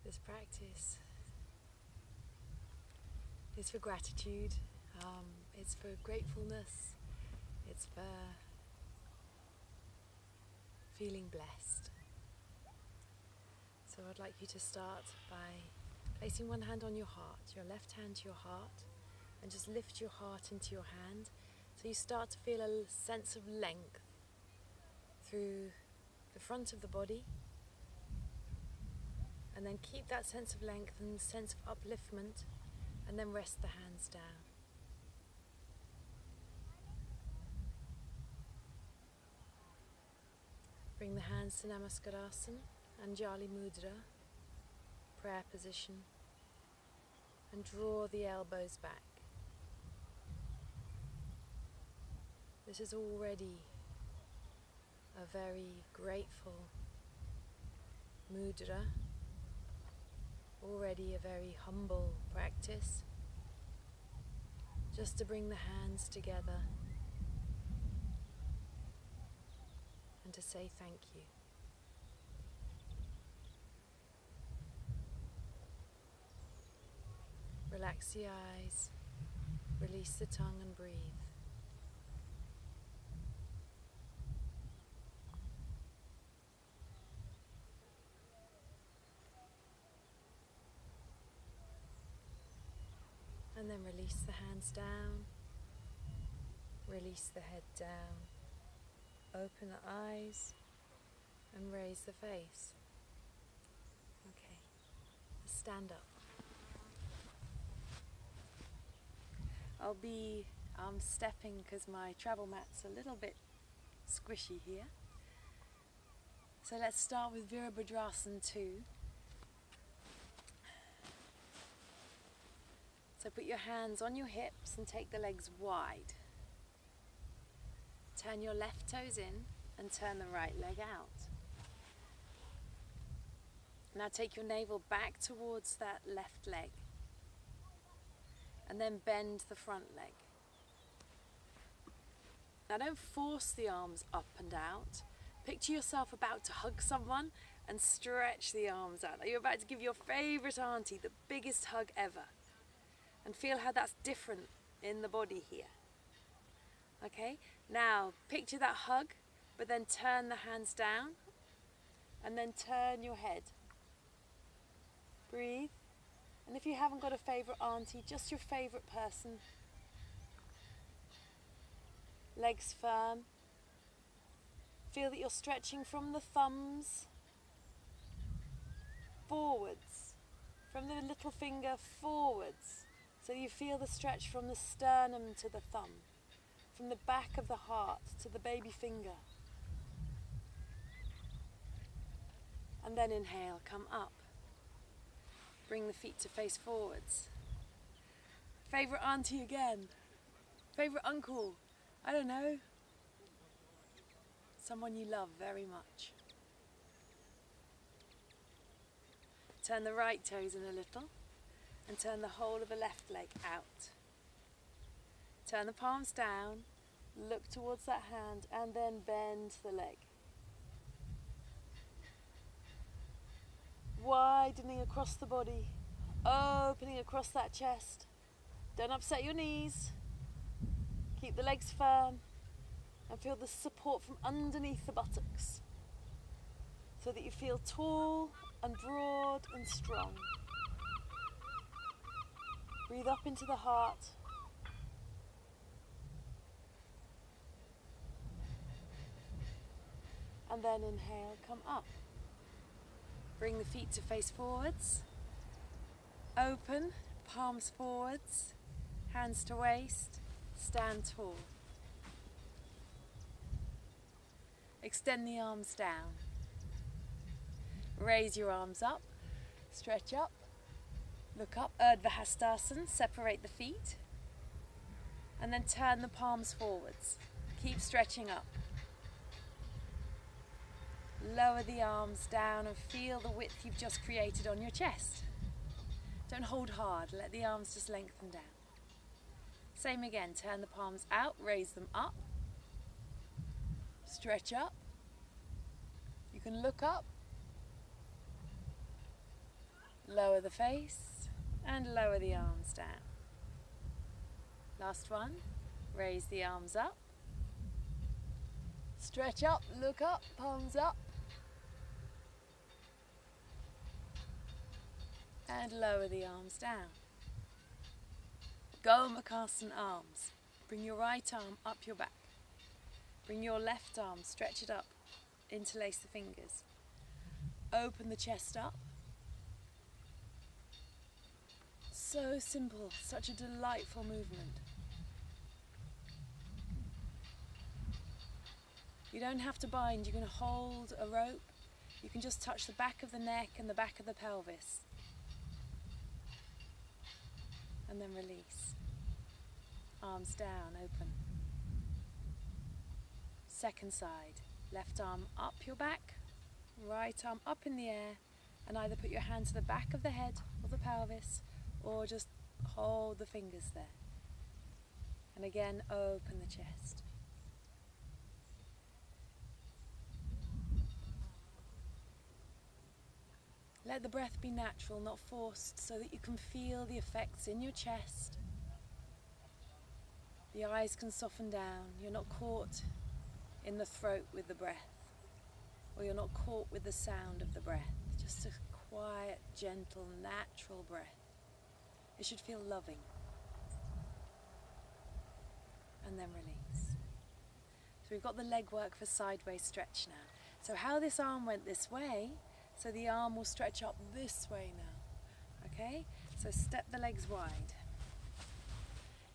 This practice is for gratitude, it's for gratefulness, it's for feeling blessed. So I'd like you to start by placing one hand on your heart, your left hand to your heart, and just lift your heart into your hand. So you start to feel a sense of length through the front of the body, and then keep that sense of length and sense of upliftment, and then rest the hands down. Bring the hands to Namaskarasana, Anjali Mudra, prayer position, and draw the elbows back. This is already a very grateful mudra, already a very humble practice, just to bring the hands together and to say thank you. Relax the eyes, release the tongue and breathe. And then release the hands down, release the head down, open the eyes and raise the face. Okay, let's stand up. I'll be stepping because my travel mat's a little bit squishy here. So let's start with Virabhadrasana 2. So put your hands on your hips and take the legs wide. Turn your left toes in and turn the right leg out. Now take your navel back towards that left leg. And then bend the front leg. Now don't force the arms up and out. Picture yourself about to hug someone and stretch the arms out. Like you're about to give your favourite auntie the biggest hug ever. And feel how that's different in the body here. Okay, now picture that hug, but then turn the hands down and then turn your head. Breathe. And if you haven't got a favourite auntie, just your favourite person. Legs firm. Feel that you're stretching from the thumbs forwards, from the little finger forwards. So you feel the stretch from the sternum to the thumb, from the back of the heart to the baby finger. And then inhale, come up. Bring the feet to face forwards. Favourite auntie again. Favourite uncle. I don't know. Someone you love very much. Turn the right toes in a little and turn the whole of the left leg out. Turn the palms down, look towards that hand and then bend the leg. Widening across the body, opening across that chest. Don't upset your knees. Keep the legs firm and feel the support from underneath the buttocks so that you feel tall and broad and strong. Breathe up into the heart. And then inhale, come up. Bring the feet to face forwards. Open, palms forwards, hands to waist, stand tall. Extend the arms down. Raise your arms up, stretch up, look up, Urdhva Hastasana, separate the feet, and then turn the palms forwards. Keep stretching up. Lower the arms down and feel the width you've just created on your chest. Don't hold hard, let the arms just lengthen down. Same again, turn the palms out, raise them up, stretch up. You can look up Lower the face and lower the arms down. Last one. Raise the arms up. Stretch up, look up, palms up. And lower the arms down. Gomukhasana arms. Bring your right arm up your back. Bring your left arm, stretch it up, interlace the fingers. Open the chest up. So simple, such a delightful movement. You don't have to bind, you can hold a rope. You can just touch the back of the neck and the back of the pelvis. And then release. Arms down, open. Second side. Left arm up your back, right arm up in the air, and either put your hand to the back of the head or the pelvis, or just hold the fingers there. And again, open the chest. Let the breath be natural, not forced, so that you can feel the effects in your chest. The eyes can soften down. You're not caught in the throat with the breath, or you're not caught with the sound of the breath. Just a quiet, gentle, natural breath. It should feel loving. And then release. So we've got the leg work for sideways stretch now. So how this arm went this way, so the arm will stretch up this way now. Okay? So step the legs wide.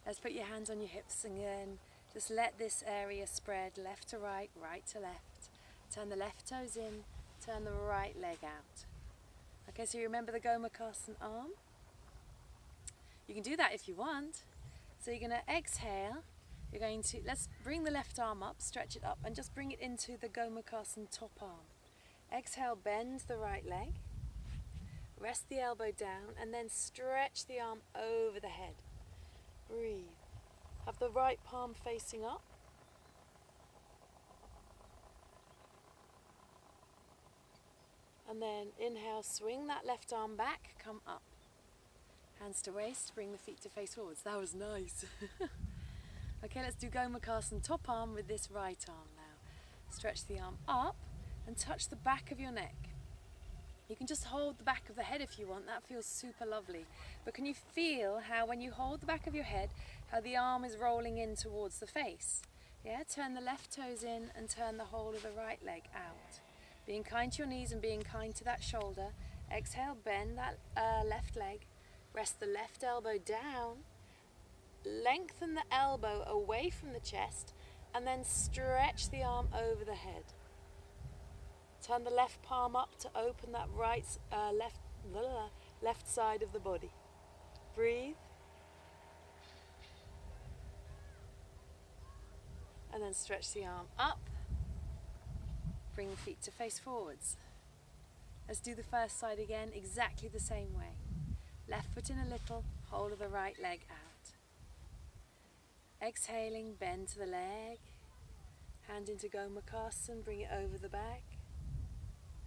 Let's put your hands on your hips again. Just let this area spread left to right, right to left. Turn the left toes in, turn the right leg out. Okay, so you remember the Gomukhasana arm? You can do that if you want. So you're going to exhale. You're going to, let's bring the left arm up, stretch it up, and just bring it into the Gomukhasana top arm. Exhale, bend the right leg. Rest the elbow down, and then stretch the arm over the head. Breathe. Have the right palm facing up. And then inhale, swing that left arm back, come up. Hands to waist, bring the feet to face forwards. That was nice. Okay, let's do Gomukhasana top arm with this right arm now. Stretch the arm up and touch the back of your neck. You can just hold the back of the head if you want, that feels super lovely. But can you feel how when you hold the back of your head, how the arm is rolling in towards the face? Yeah, turn the left toes in and turn the whole of the right leg out. Being kind to your knees and being kind to that shoulder. Exhale, bend that left leg. Rest the left elbow down. Lengthen the elbow away from the chest and then stretch the arm over the head. Turn the left palm up to open that left side of the body. Breathe. And then stretch the arm up. Bring the feet to face forwards. Let's do the first side again, exactly the same way. Left foot in a little, whole of the right leg out. Exhaling, bend to the leg. Hand into Gomukhasana, bring it over the back.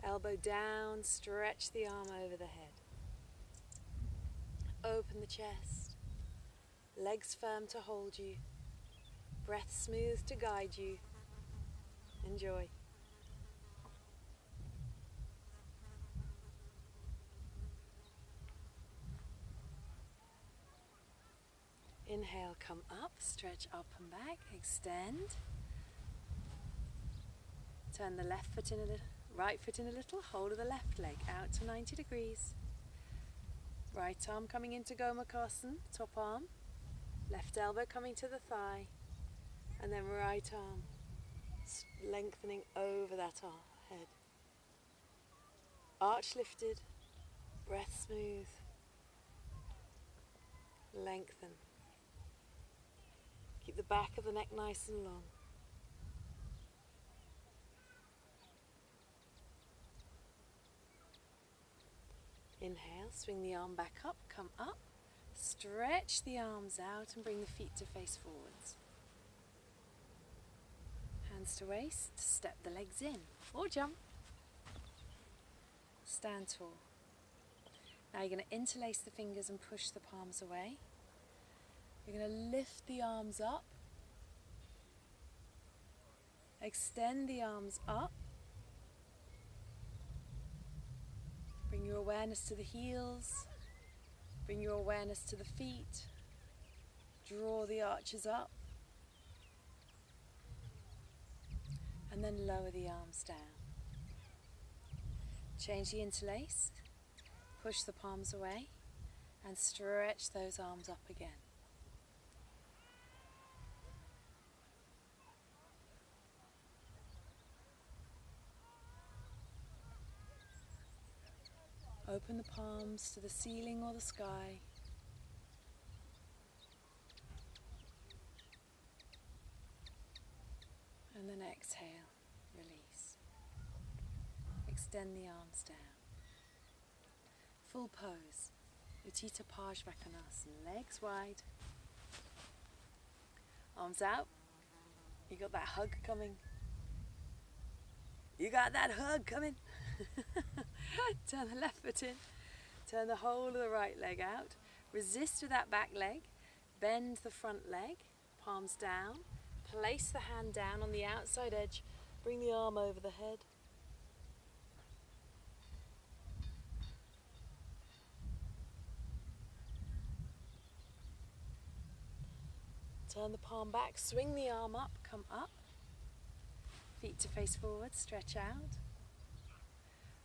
Elbow down, stretch the arm over the head. Open the chest. Legs firm to hold you. Breath smooth to guide you. Enjoy. Inhale, come up, stretch up and back, extend. Turn the left foot in a little, right foot in a little, hold of the left leg out to 90 degrees. Right arm coming into Gomukhasana, top arm. Left elbow coming to the thigh. And then right arm lengthening over that head. Arch lifted, breath smooth. Lengthen. Keep the back of the neck nice and long. Inhale, swing the arm back up, come up. Stretch the arms out and bring the feet to face forwards. Hands to waist, step the legs in or jump. Stand tall. Now you're going to interlace the fingers and push the palms away. You're going to lift the arms up. Extend the arms up. Bring your awareness to the heels. Bring your awareness to the feet. Draw the arches up. And then lower the arms down. Change the interlace. Push the palms away. And stretch those arms up again. Open the palms to the ceiling or the sky. And then exhale, release. Extend the arms down. Full pose. Uttita Parsva, legs wide. Arms out. You got that hug coming. You got that hug coming. Turn the left foot in. Turn the whole of the right leg out. Resist with that back leg. Bend the front leg. Palms down. Place the hand down on the outside edge. Bring the arm over the head. Turn the palm back. Swing the arm up. Come up. Feet to face forward. Stretch out.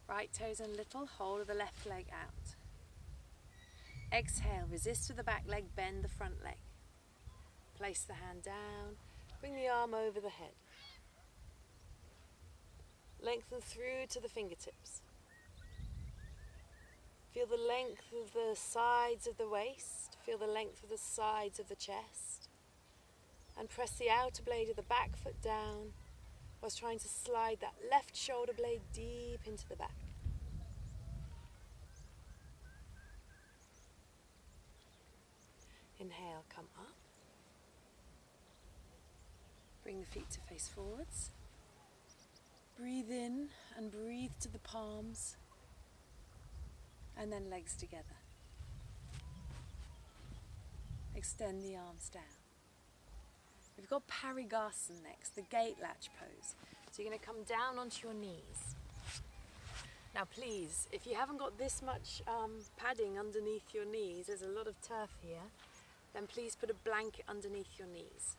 Right toes in little, hold of the left leg out. Exhale, resist with the back leg, bend the front leg. Place the hand down, bring the arm over the head. Lengthen through to the fingertips. Feel the length of the sides of the waist, feel the length of the sides of the chest. And press the outer blade of the back foot down, whilst trying to slide that left shoulder blade deep into the back. Inhale, come up. Bring the feet to face forwards. Breathe in and breathe to the palms. And then legs together. Extend the arms down. We've got Paragon next, the gate latch pose. So you're going to come down onto your knees. Now please, if you haven't got this much padding underneath your knees, there's a lot of turf here, then please put a blanket underneath your knees.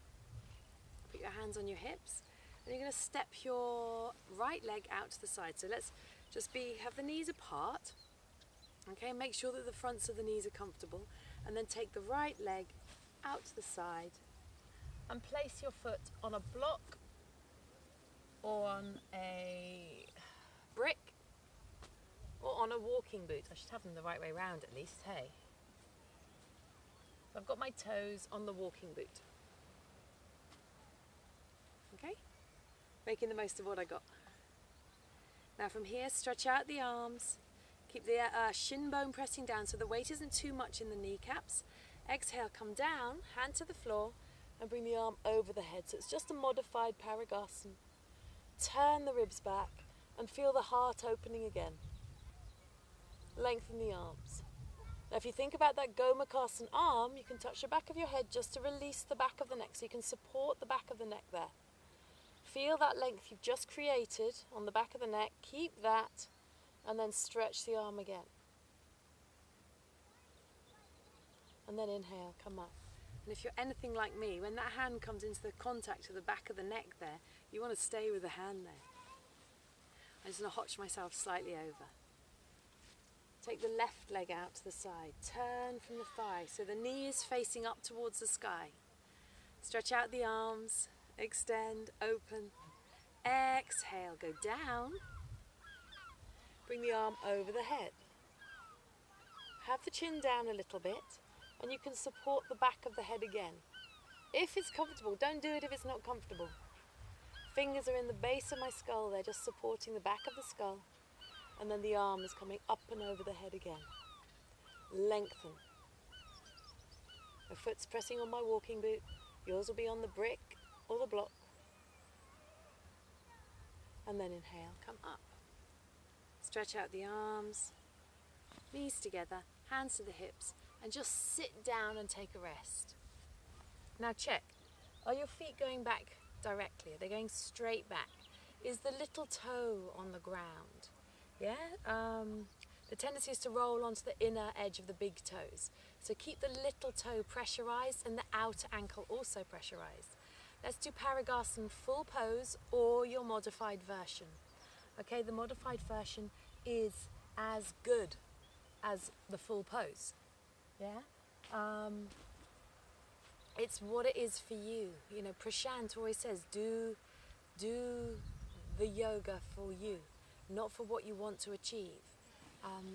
Put your hands on your hips, and you're going to step your right leg out to the side. So let's just have the knees apart. Okay, make sure that the fronts of the knees are comfortable, and then take the right leg out to the side. And place your foot on a block or on a brick or on a walking boot. I should have them the right way round at least, hey? So I've got my toes on the walking boot. Okay? Making the most of what I got. Now from here, stretch out the arms. Keep the shin bone pressing down so the weight isn't too much in the kneecaps. Exhale, come down, hand to the floor, and bring the arm over the head. So it's just a modified Paragon. Turn the ribs back and feel the heart opening again. Lengthen the arms. Now if you think about that Gomukhasana arm, you can touch the back of your head just to release the back of the neck, so you can support the back of the neck there. Feel that length you've just created on the back of the neck. Keep that, and then stretch the arm again. And then inhale, come up. And if you're anything like me, when that hand comes into the contact of the back of the neck there, you want to stay with the hand there. I'm just going to hotch myself slightly over. Take the left leg out to the side. Turn from the thigh so the knee is facing up towards the sky. Stretch out the arms. Extend, open. Exhale, go down. Bring the arm over the head. Have the chin down a little bit, and you can support the back of the head again. If it's comfortable, don't do it if it's not comfortable. Fingers are in the base of my skull, they're just supporting the back of the skull, and then the arm is coming up and over the head again. Lengthen. My foot's pressing on my walking boot, yours will be on the brick or the block. And then inhale, come up. Stretch out the arms. Knees together, hands to the hips, and just sit down and take a rest. Now check, are your feet going back directly? Are they going straight back? Is the little toe on the ground? Yeah? The tendency is to roll onto the inner edge of the big toes. So keep the little toe pressurized and the outer ankle also pressurized. Let's do Paragon full pose or your modified version. Okay, the modified version is as good as the full pose. Yeah? It's what it is for you. You know, Prashant always says, do the yoga for you, not for what you want to achieve.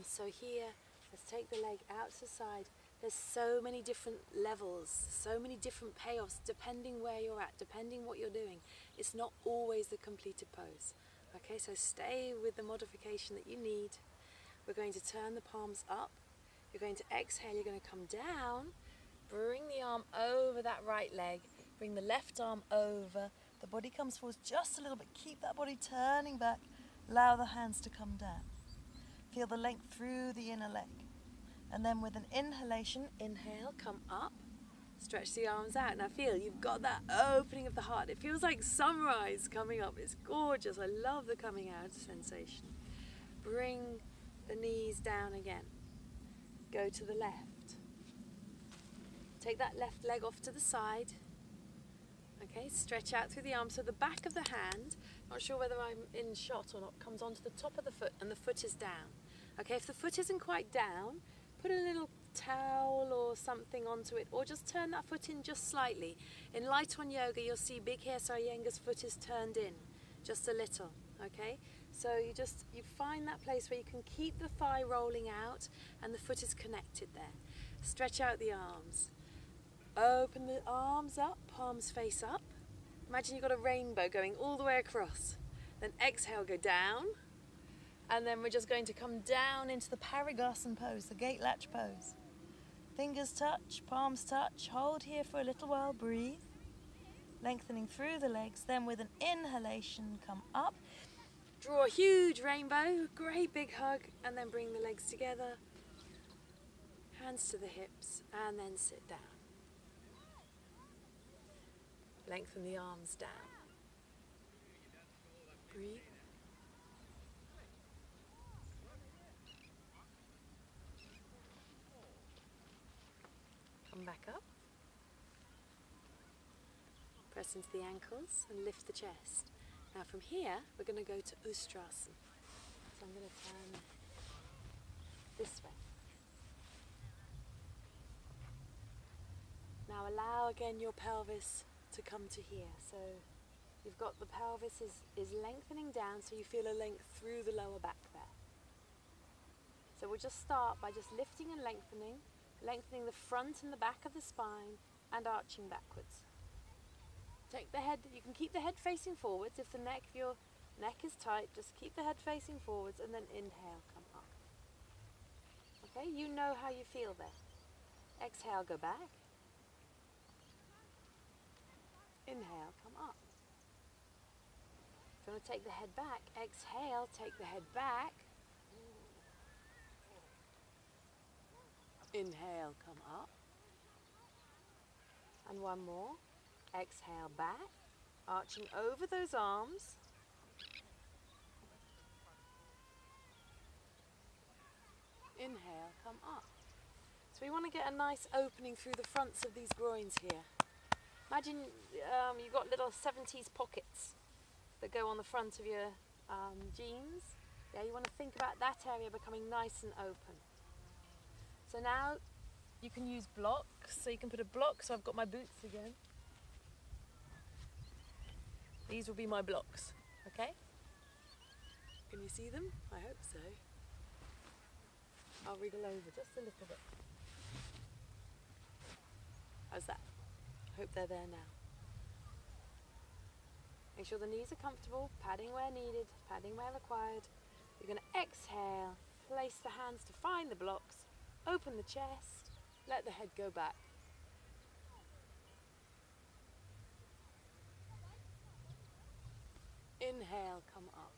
So here, let's take the leg out to the side. There's so many different levels, so many different payoffs, depending where you're at, depending what you're doing. It's not always the completed pose. Okay, so stay with the modification that you need. We're going to turn the palms up. You're going to exhale, you're going to come down. Bring the arm over that right leg. Bring the left arm over. The body comes forward just a little bit. Keep that body turning back. Allow the hands to come down. Feel the length through the inner leg. And then with an inhalation, inhale, come up. Stretch the arms out. Now feel, you've got that opening of the heart. It feels like sunrise coming up. It's gorgeous. I love the coming out sensation. Bring the knees down again. Go to the left. Take that left leg off to the side. Okay, stretch out through the arm. So the back of the hand, not sure whether I'm in shot or not, comes onto the top of the foot and the foot is down. Okay, if the foot isn't quite down, put a little towel or something onto it, or just turn that foot in just slightly. In Light on Yoga, you'll see Big Hair Iyengar's foot is turned in, just a little, okay? So you find that place where you can keep the thigh rolling out and the foot is connected there. Stretch out the arms. Open the arms up, palms face up. Imagine you've got a rainbow going all the way across. Then exhale, go down. And then we're just going to come down into the Paragon pose, the gate latch pose. Fingers touch, palms touch. Hold here for a little while, breathe. Lengthening through the legs. Then with an inhalation, come up. Draw a huge rainbow, great big hug. And then bring the legs together. Hands to the hips. And then sit down. Lengthen the arms down. Breathe. Come back up. Press into the ankles and lift the chest. Now from here, we're going to go to Ustrasana. So I'm going to turn this way. Now allow again your pelvis to come to here. So you've got the pelvis is lengthening down, so you feel a length through the lower back there. So we'll just start by just lifting and lengthening the front and the back of the spine and arching backwards. Take the head, you can keep the head facing forwards. If your neck is tight, just keep the head facing forwards and then inhale, come up. Okay, you know how you feel there. Exhale, go back. Inhale, come up. If you want to take the head back, exhale, take the head back. Inhale, come up. And one more. Exhale, back. Arching over those arms. Inhale, come up. So we want to get a nice opening through the fronts of these groins here. Imagine you've got little 70s pockets that go on the front of your jeans. Yeah, you want to think about that area becoming nice and open. So now you can use blocks. So you can put a block. So I've got my boots again. These will be my blocks. Okay? Can you see them? I hope so. I'll wriggle over just a little bit. How's that? I hope they're there now. Make sure the knees are comfortable, padding where needed, padding where required. You're going to exhale, place the hands to find the blocks, open the chest, let the head go back. Inhale, come up.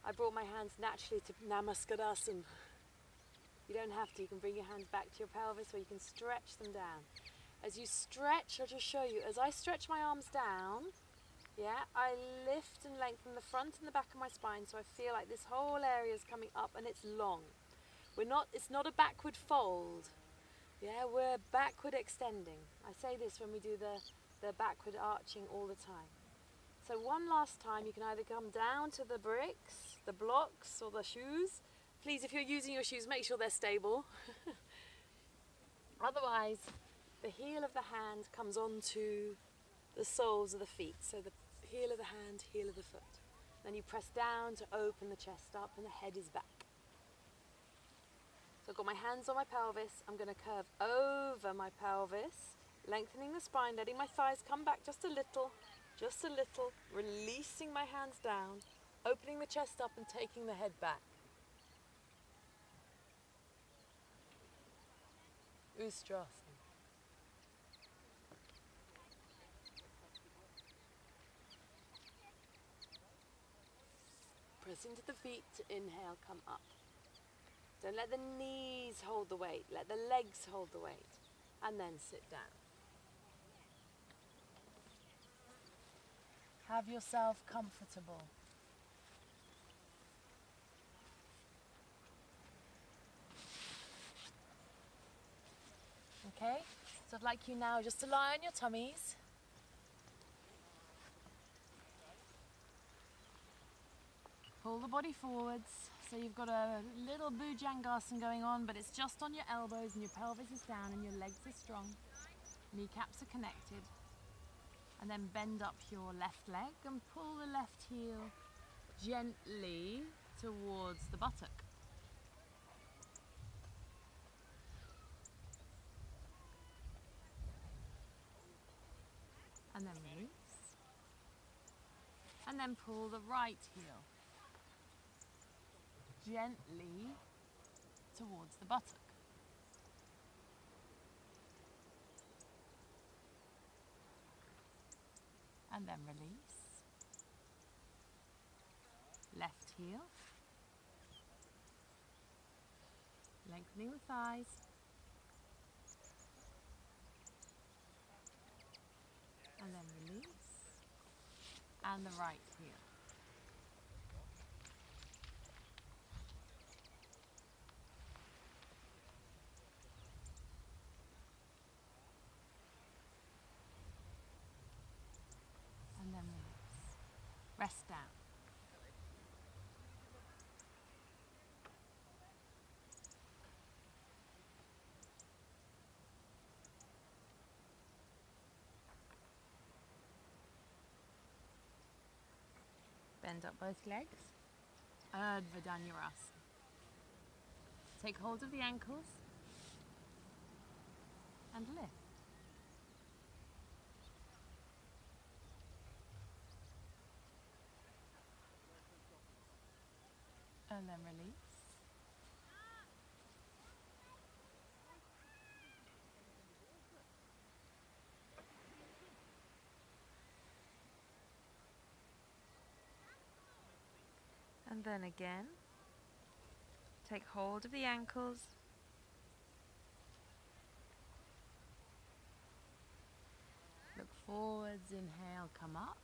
I brought my hands naturally to Namaskadasana. You don't have to, you can bring your hands back to your pelvis or you can stretch them down. As you stretch, I'll just show you, as I stretch my arms down, yeah, I lift and lengthen the front and the back of my spine so I feel like this whole area is coming up and it's long. It's not a backward fold, yeah, we're backward extending. I say this when we do the backward arching all the time. So one last time, you can either come down to the bricks, the blocks or the shoes. Please, if you're using your shoes, make sure they're stable. Otherwise, the heel of the hand comes onto the soles of the feet. So the heel of the hand, heel of the foot. Then you press down to open the chest up and the head is back. So I've got my hands on my pelvis. I'm going to curve over my pelvis, lengthening the spine, letting my thighs come back just a little, releasing my hands down, opening the chest up and taking the head back. Ustrasana. Press into the feet to inhale, come up. Don't let the knees hold the weight, let the legs hold the weight, and then sit down. Have yourself comfortable. Okay, so I'd like you now just to lie on your tummies. Pull the body forwards, so you've got a little bhujangasana going on, but it's just on your elbows and your pelvis is down and your legs are strong. Kneecaps are connected. And then bend up your left leg and pull the left heel gently towards the buttock. And then release. And then pull the right heel gently towards the buttock. And then release. Left heel. Lengthening the thighs. And then release. And the right heel. And then release. Rest down. Bend up both legs. Dhanurasana. Take hold of the ankles and lift. And then release. And then again, take hold of the ankles. Look forwards, inhale, come up.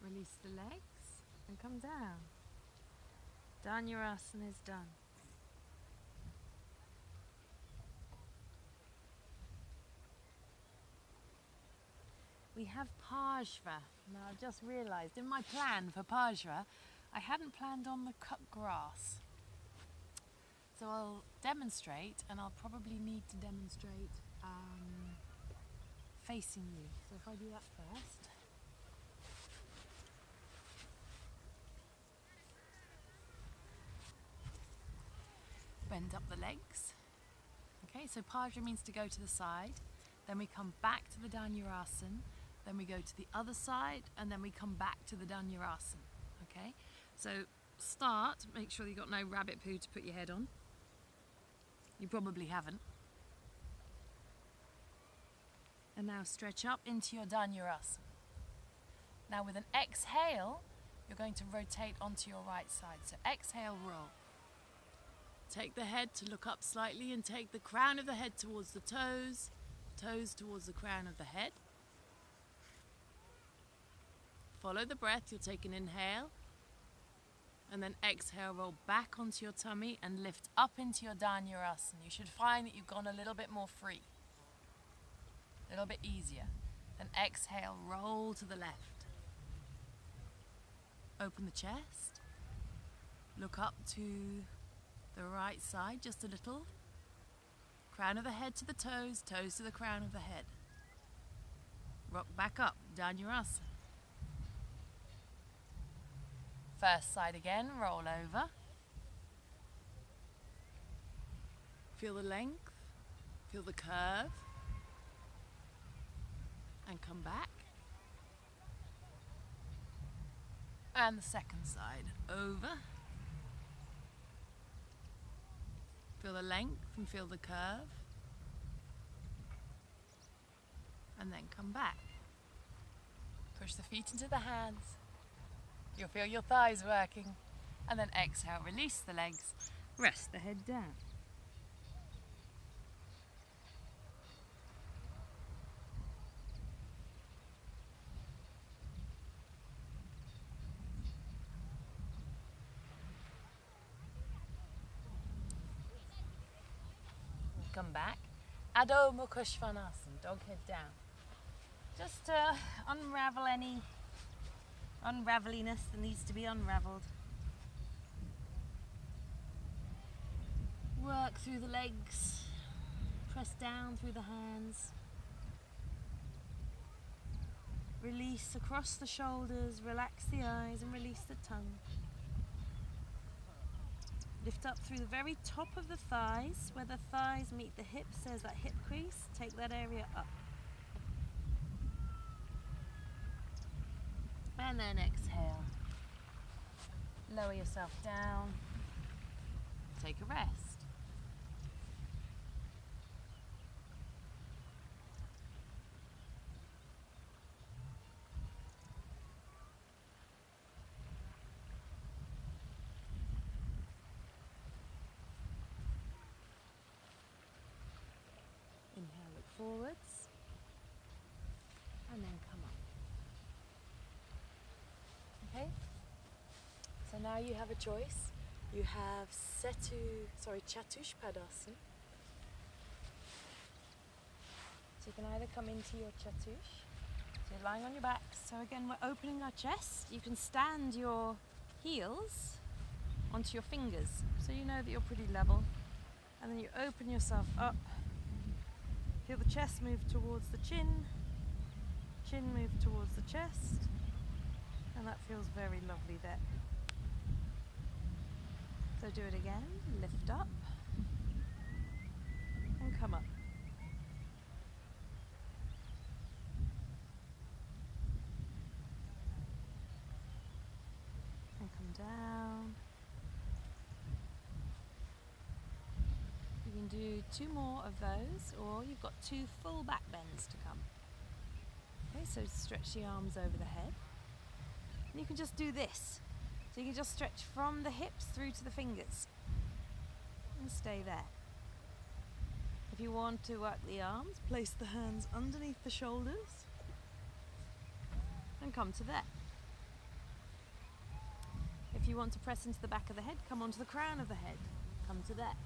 Release the legs and come down. Dhanurasana is done. We have Parsva. Now I've just realised in my plan for Parsva, I hadn't planned on the cut grass. So I'll demonstrate, and I'll probably need to demonstrate facing you. So if I do that first. Bend up the legs. Okay, so Parsva means to go to the side. Then we come back to the dhanurasana. Then we go to the other side, and then we come back to the dhanurasana. Okay, so start, make sure you've got no rabbit poo to put your head on. You probably haven't. And now stretch up into your dhanurasana. Now with an exhale, you're going to rotate onto your right side. So exhale, roll. Take the head to look up slightly and take the crown of the head towards the toes, toes towards the crown of the head. Follow the breath, you'll take an inhale, and then exhale, roll back onto your tummy and lift up into your dhanurasana. You should find that you've gone a little bit more free, a little bit easier. Then exhale, roll to the left. Open the chest, look up to the right side just a little. Crown of the head to the toes, toes to the crown of the head. Rock back up, dhanurasana. First side again, roll over. Feel the length, feel the curve, and come back. And the second side, over. Feel the length and feel the curve. And then come back. Push the feet into the hands. You'll feel your thighs working. And then exhale, release the legs. Rest the head down. Come back. Adho Mukha Svanasana, dog head down. Just to unravel any unraveliness that needs to be unraveled. Work through the legs, press down through the hands. Release across the shoulders, relax the eyes and release the tongue. Lift up through the very top of the thighs, where the thighs meet the hips, there's that hip crease, take that area up. And then exhale. Lower yourself down, take a rest. Inhale, look forwards, and then come up. Okay? So now you have a choice. You have Chatushpadasana. So you can either come into your Chatush, so you're lying on your back. So again, we're opening our chest. You can stand your heels onto your fingers, so you know that you're pretty level. And then you open yourself up. Feel the chest move towards the chin, chin move towards the chest, and that feels very lovely there. So do it again, lift up, and come up. And come down. You can do 2 more of those, or you've got 2 full back bends to come. Okay, so stretch the arms over the head. And you can just do this. So you can just stretch from the hips through to the fingers. And stay there. If you want to work the arms, place the hands underneath the shoulders. And come to there. If you want to press into the back of the head, come onto the crown of the head. Come to there.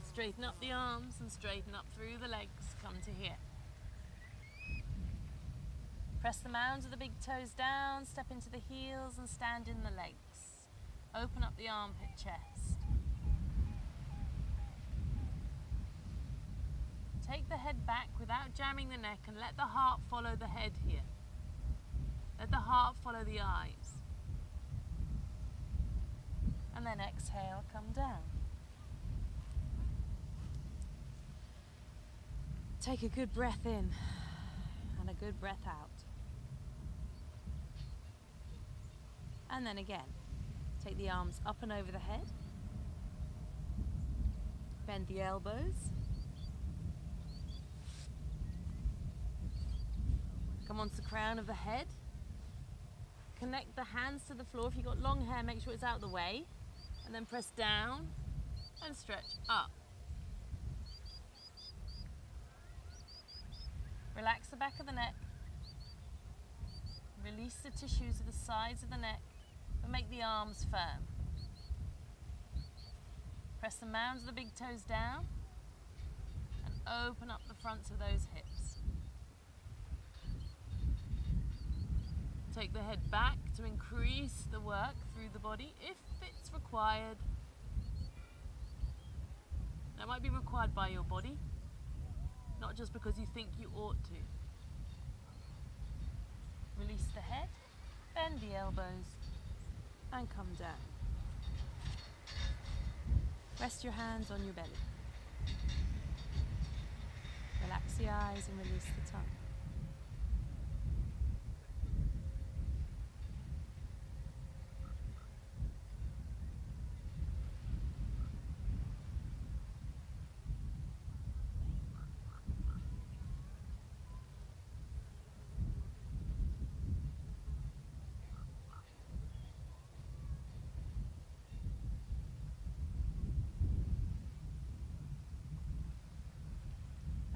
Straighten up the arms and straighten up through the legs. Come to here. Press the mounds of the big toes down, step into the heels and stand in the legs. Open up the armpit chest. Take the head back without jamming the neck and let the heart follow the head here. Let the heart follow the eyes. And then exhale, come down. Take a good breath in and a good breath out. And then again, take the arms up and over the head. Bend the elbows. Come onto the crown of the head. Connect the hands to the floor. If you've got long hair, make sure it's out of the way. And then press down and stretch up. Relax the back of the neck. Release the tissues of the sides of the neck, but make the arms firm. Press the mounds of the big toes down and open up the fronts of those hips. Take the head back to increase the work through the body if it's required. That might be required by your body, not just because you think you ought to. Release the head, bend the elbows, and come down. Rest your hands on your belly. Relax the eyes and release the tongue.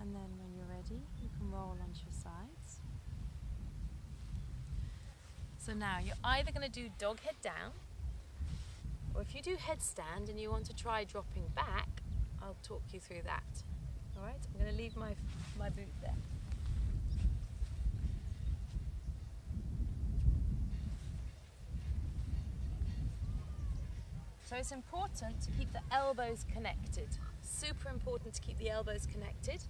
And then when you're ready, you can roll onto your sides. So now you're either going to do dog head down, or if you do headstand and you want to try dropping back, I'll talk you through that. All right, I'm going to leave my boot there. So it's important to keep the elbows connected. Super important to keep the elbows connected.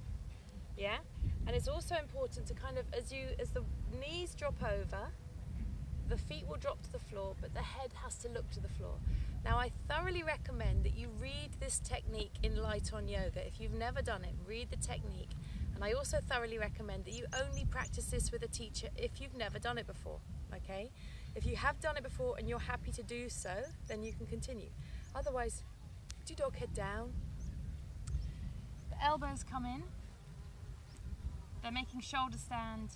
Yeah? And it's also important to kind of, as the knees drop over, the feet will drop to the floor, but the head has to look to the floor. Now, I thoroughly recommend that you read this technique in Light on Yoga. If you've never done it, read the technique. And I also thoroughly recommend that you only practice this with a teacher if you've never done it before, okay? If you have done it before and you're happy to do so, then you can continue. Otherwise, do dog head down. The elbows come in. They're making shoulder stand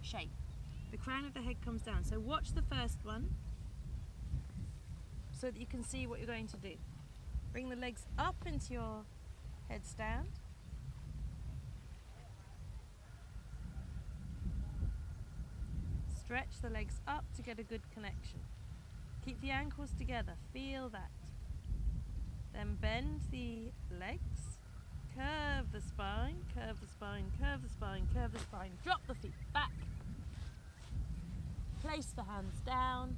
shape. The crown of the head comes down. So watch the first one so that you can see what you're going to do. Bring the legs up into your headstand. Stretch the legs up to get a good connection. Keep the ankles together, feel that. Then bend the legs, curve the spine, curve the spine, curve the spine, curve the spine. Drop the feet back. Place the hands down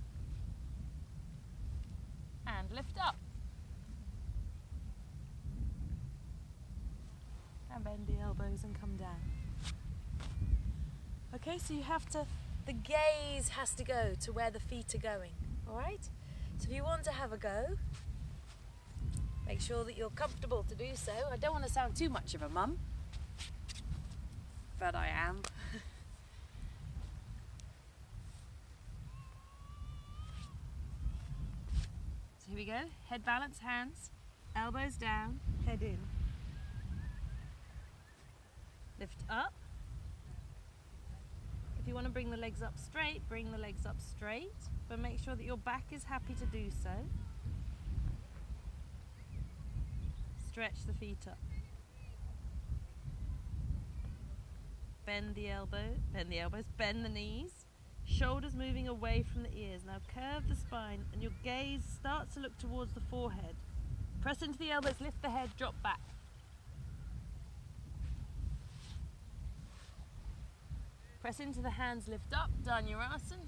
and lift up. And bend the elbows and come down. Okay, so you have to, the gaze has to go to where the feet are going, all right? So if you want to have a go, make sure that you're comfortable to do so. I don't want to sound too much of a mum, but I am. So here we go, head balance, hands, elbows down, head in. Lift up. If you want to bring the legs up straight, bring the legs up straight, but make sure that your back is happy to do so. Stretch the feet up. Bend the elbows, bend the knees. Shoulders moving away from the ears. Now curve the spine and your gaze starts to look towards the forehead. Press into the elbows, lift the head, drop back. Press into the hands, lift up, dhanurasana.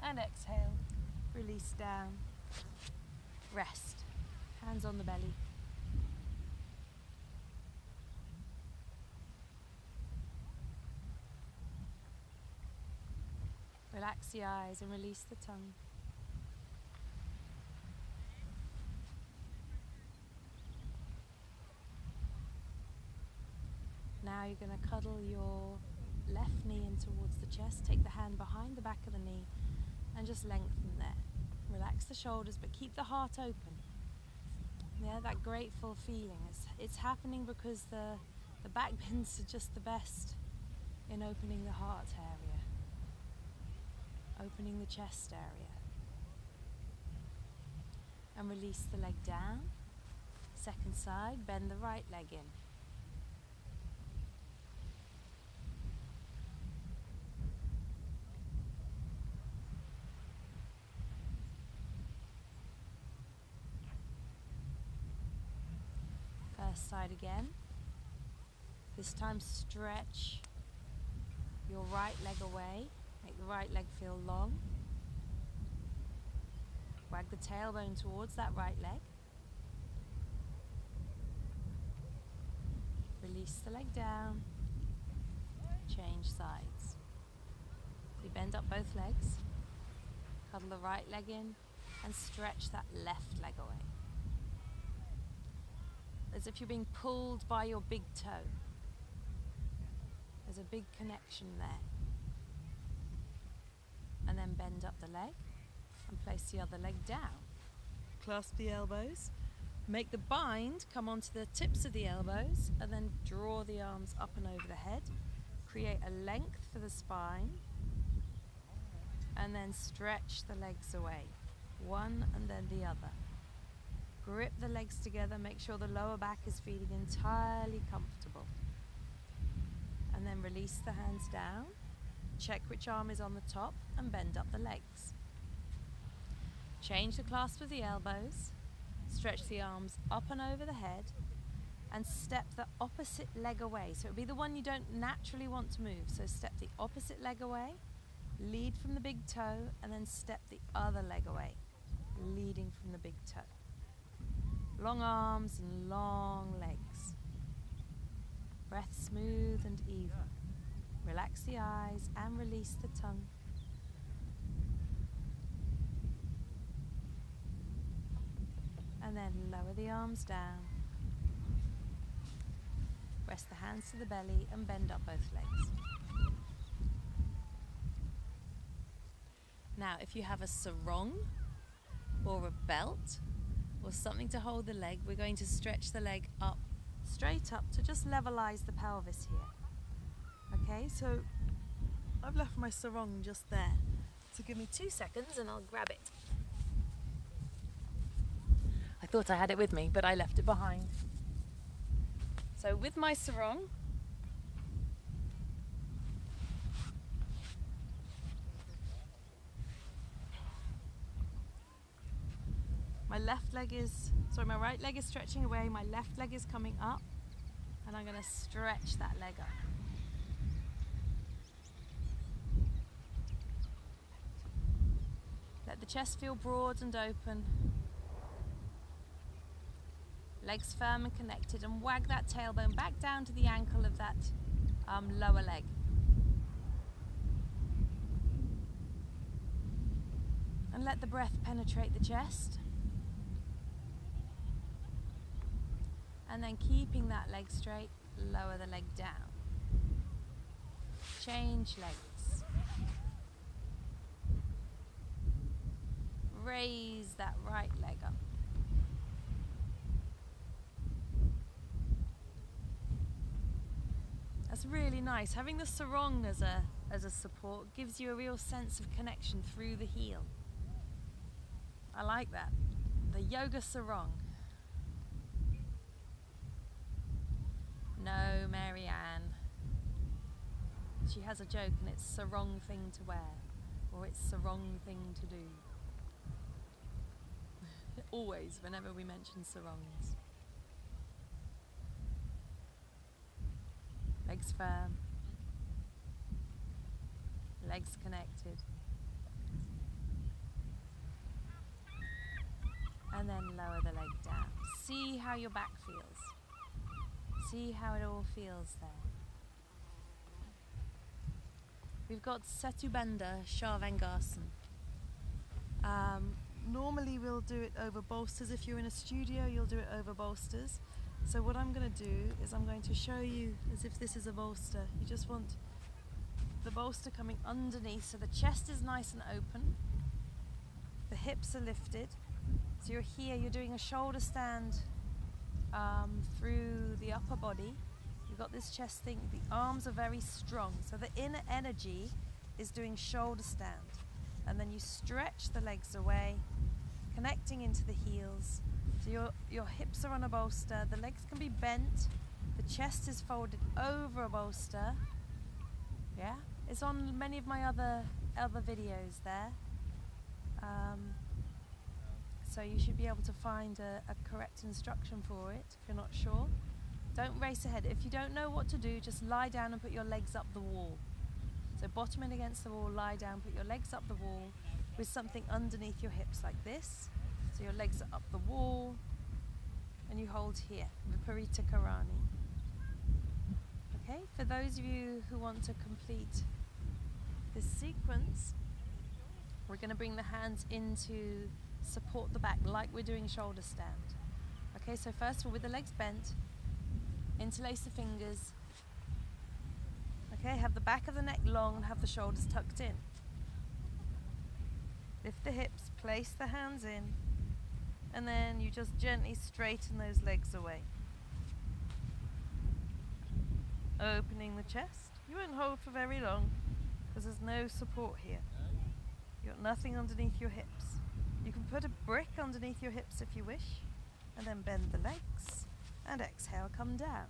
And exhale, release down, rest, hands on the belly. Relax the eyes and release the tongue. Now you're going to cuddle your left knee in towards the chest. Take the hand behind the back of the knee and just lengthen there. Relax the shoulders, but keep the heart open. Yeah, that grateful feeling. It's happening because the back bends are just the best in opening the heart area, opening the chest area. And release the leg down. Second side, bend the right leg in. First side again. This time stretch your right leg away. Make the right leg feel long. Wag the tailbone towards that right leg. Release the leg down. Change sides. You bend up both legs. Cuddle the right leg in and stretch that left leg away. As if you're being pulled by your big toe. There's a big connection there. And then bend up the leg and place the other leg down. Clasp the elbows. Make the bind come onto the tips of the elbows and then draw the arms up and over the head. Create a length for the spine and then stretch the legs away. One and then the other. Grip the legs together, make sure the lower back is feeling entirely comfortable. And then release the hands down. Check which arm is on the top and bend up the legs. Change the clasp of the elbows. Stretch the arms up and over the head and step the opposite leg away. So it will be the one you don't naturally want to move. So step the opposite leg away, lead from the big toe, and then step the other leg away, leading from the big toe. Long arms and long legs. Breath smooth and even. Relax the eyes and release the tongue. And then lower the arms down. Rest the hands to the belly and bend up both legs. Now, if you have a sarong or a belt or something to hold the leg, we're going to stretch the leg up, straight up to just levelize the pelvis here. Okay, so I've left my sarong just there. So give me 2 seconds and I'll grab it. I thought I had it with me, but I left it behind. So with my sarong, my right leg is stretching away, my left leg is coming up, and I'm going to stretch that leg up. Let the chest feel broad and open. Legs firm and connected, and wag that tailbone back down to the ankle of that lower leg. And let the breath penetrate the chest. And then keeping that leg straight, lower the leg down. Change legs. Raise that right leg up. That's really nice. Having the sarong as a support gives you a real sense of connection through the heel. I like that. The yoga sarong. No, Marianne. She has a joke and it's sarong thing to wear, or it's sarong thing to do. Always, whenever we mention sarongs. Legs firm, legs connected, and then lower the leg down. See how your back feels. See how it all feels there. We've got Setubandha Sharvangasana. Normally we'll do it over bolsters. If you're in a studio, you'll do it over bolsters. So what I'm going to do is I'm going to show you as if this is a bolster. You just want the bolster coming underneath so the chest is nice and open. The hips are lifted. So you're here, you're doing a shoulder stand through the upper body. You've got this chest thing, the arms are very strong. So the inner energy is doing shoulder stand. And then you stretch the legs away, connecting into the heels. So your hips are on a bolster, the legs can be bent, the chest is folded over a bolster. Yeah, it's on many of my other videos there. So you should be able to find a correct instruction for it if you're not sure. Don't race ahead. If you don't know what to do, just lie down and put your legs up the wall. So bottoming against the wall, lie down, put your legs up the wall with something underneath your hips like this. So your legs are up the wall and you hold here, viparita karani. Okay, for those of you who want to complete this sequence, we're going to bring the hands in to support the back like we're doing shoulder stand. Okay, so first of all, with the legs bent, interlace the fingers. Okay, have the back of the neck long and have the shoulders tucked in. Lift the hips, place the hands in, and then you just gently straighten those legs away. Opening the chest. You won't hold for very long because there's no support here. You've got nothing underneath your hips. You can put a brick underneath your hips if you wish, and then bend the legs and exhale, come down.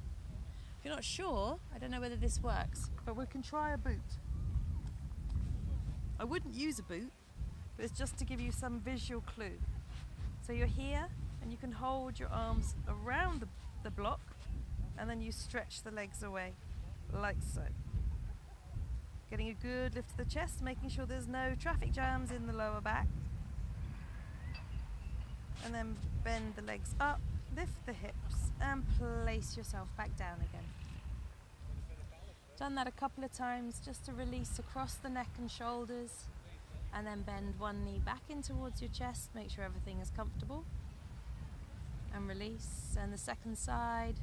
If you're not sure, I don't know whether this works, but we can try a boot. I wouldn't use a boot, but it's just to give you some visual clue. So you're here and you can hold your arms around the block and then you stretch the legs away like so. Getting a good lift of the chest, making sure there's no traffic jams in the lower back. And then bend the legs up, lift the hips and place yourself back down again. Done that a couple of times just to release across the neck and shoulders, and then bend one knee back in towards your chest, make sure everything is comfortable, and release. And the second side,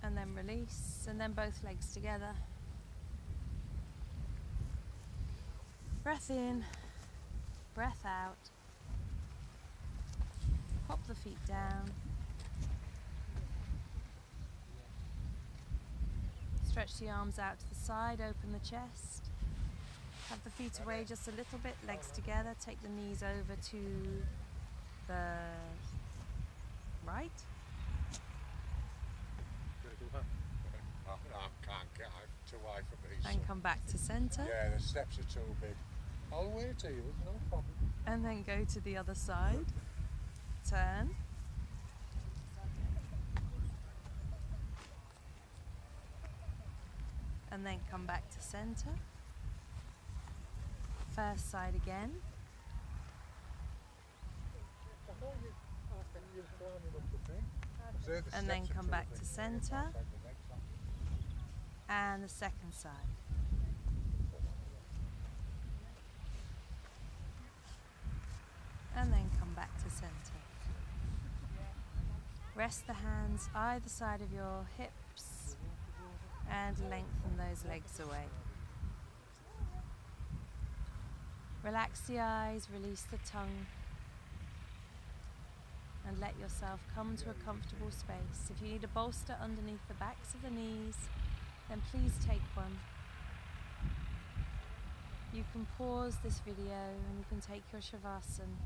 and then release, and then both legs together. Breath in, breath out. Pop the feet down. Stretch the arms out to the side, open the chest. Have the feet away just a little bit, legs together. Take the knees over to the right. I can't get out too wide for me. And come back to centre. Yeah, the steps are too big. I'll wait to you, no problem. And then go to the other side. Turn. And then come back to centre. First side again. And then come back to centre. And the second side. And then come back to centre. Rest the hands either side of your hips and lengthen those legs away. Relax the eyes, release the tongue, and let yourself come to a comfortable space. If you need a bolster underneath the backs of the knees, then please take one. You can pause this video and you can take your shavasana.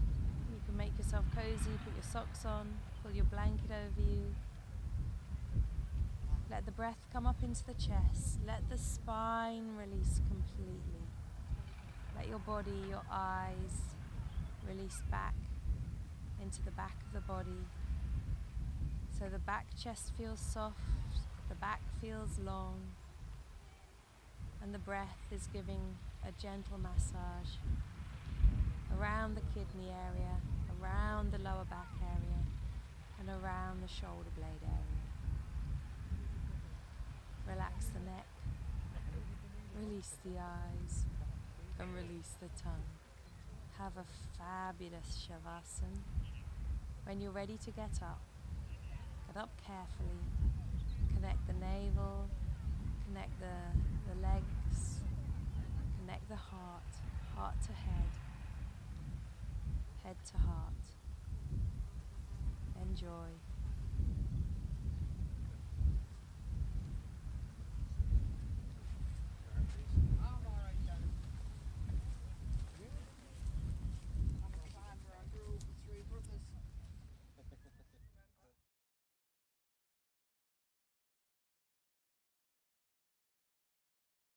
You can make yourself cozy, put your socks on, pull your blanket over you. Let the breath come up into the chest. Let the spine release completely. Let your body, your eyes release back into the back of the body. So the back chest feels soft, the back feels long, and the breath is giving a gentle massage around the kidney area, around the lower back area, and around the shoulder blade area. Relax the neck, release the eyes, and release the tongue. Have a fabulous shavasana. When you're ready to get up carefully, connect the navel, connect the legs, Connect the heart, heart to head, head to heart. Enjoy.